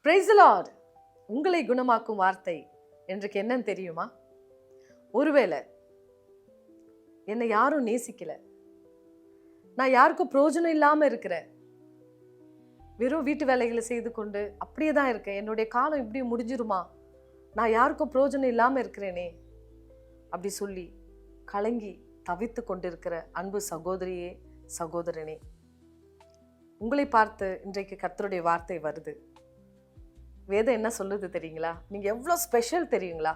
Praise the Lord. உங்களை குணமாக்கும் வார்த்தை இன்றைக்கு என்னன்னு தெரியுமா? ஒருவேளை என்னை யாரும் நேசிக்கல, நான் யாருக்கும் பிரயோஜனம் இல்லாம இருக்கிறேன், வெறும் வீட்டு வேலைகளை செய்து கொண்டு அப்படியே தான் இருக்கேன், என்னுடைய காலம் இப்படி முடிஞ்சிருமா, நான் யாருக்கும் பிரயோஜனம் இல்லாம இருக்கிறேனே அப்படி சொல்லி கலங்கி தவித்து கொண்டிருக்கிற அன்பு சகோதரியே சகோதரனே, உங்களை பார்த்து இன்றைக்கு கர்த்தருடைய வார்த்தை வருது. வேதம் என்ன சொல்லுது தெரியுங்களா? நீங்க எவ்வளவு ஸ்பெஷல் தெரியுங்களா?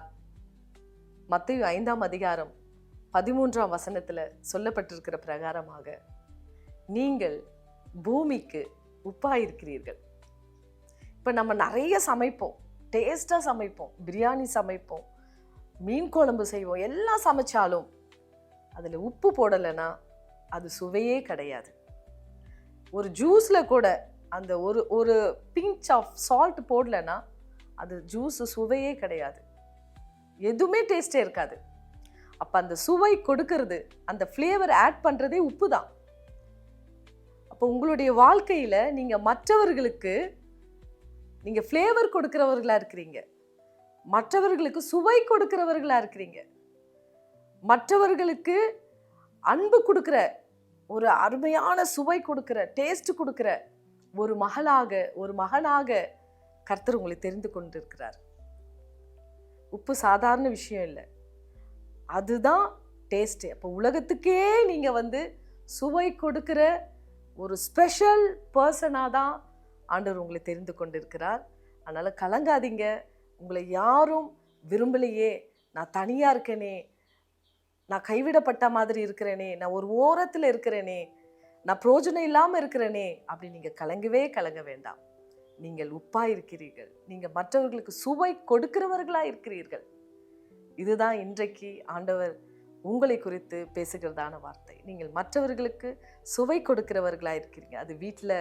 மத்தேயு 5ஆம் அதிகாரம் 13ஆம் வசனத்துல சொல்லப்பட்டிருக்கிற பிரகாரமாக நீங்கள் பூமிக்கு உப்பாயிருக்கிறீர்கள். இப்ப நம்ம நிறைய சமைப்போம், டேஸ்டா சமைப்போம், பிரியாணி சமைப்போம், மீன் குழம்பு செய்வோம், எல்லாம் சமைச்சாலும் அதுல உப்பு போடலைன்னா அது சுவையே கிடையாது. ஒரு ஜூஸ்ல கூட அந்த ஒரு பிஞ்ச் ஆஃப் சால்ட் போடலைன்னா அது ஜூஸ் சுவையே கிடையாது, எதுவுமே டேஸ்டே இருக்காது. அப்ப அந்த சுவை கொடுக்கறது, அந்த ஃப்ளேவர் ஆட் பண்றதே உப்பு தான். அப்போ உங்களுடைய வாழ்க்கையில நீங்க மற்றவர்களுக்கு நீங்க ஃப்ளேவர் கொடுக்கிறவர்களா இருக்கிறீங்க, மற்றவர்களுக்கு சுவை கொடுக்கிறவர்களா இருக்கிறீங்க, மற்றவர்களுக்கு அன்பு கொடுக்கிற, ஒரு அருமையான சுவை கொடுக்கிற, டேஸ்ட் கொடுக்கிற ஒரு மகளாக, ஒரு மகனாக கர்த்தர் உங்களை தெரிந்து கொண்டிருக்கிறார். உப்பு சாதாரண விஷயம் இல்லை, அதுதான் டேஸ்ட். அப்போ உலகத்துக்கே நீங்க சுவை கொடுக்கிற ஒரு ஸ்பெஷல் பர்சனாக தான் ஆண்டவர் உங்களை தெரிந்து கொண்டிருக்கிறார். அதனால கலங்காதீங்க. உங்களை யாரும் விரும்பலையே, நான் தனியா இருக்கேனே, நான் கைவிடப்பட்ட மாதிரி இருக்கிறேனே, நான் ஒரு ஓரத்தில் இருக்கிறேனே, நான் பிரயோஜனம் இல்லாமல் இருக்கிறேனே அப்படி நீங்கள் கலங்க வேண்டாம். நீங்கள் உப்பா இருக்கிறீர்கள், நீங்கள் மற்றவர்களுக்கு சுவை கொடுக்கிறவர்களா இருக்கிறீர்கள். இதுதான் இன்றைக்கு ஆண்டவர் உங்களை குறித்து பேசுகிறதான வார்த்தை. நீங்கள் மற்றவர்களுக்கு சுவை கொடுக்கிறவர்களா இருக்கிறீங்க. அது வீட்டில்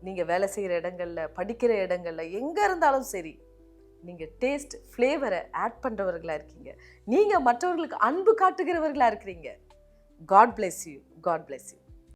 நீங்கள் வேலை செய்கிற இடங்கள்ல, படிக்கிற இடங்கள்ல, எங்கே இருந்தாலும் சரி, நீங்கள் டேஸ்ட் ஃப்ளேவரை ஆட் பண்ணுறவர்களா இருக்கீங்க. நீங்கள் மற்றவர்களுக்கு அன்பு காட்டுகிறவர்களா இருக்கிறீங்க. God bless you. God bless you.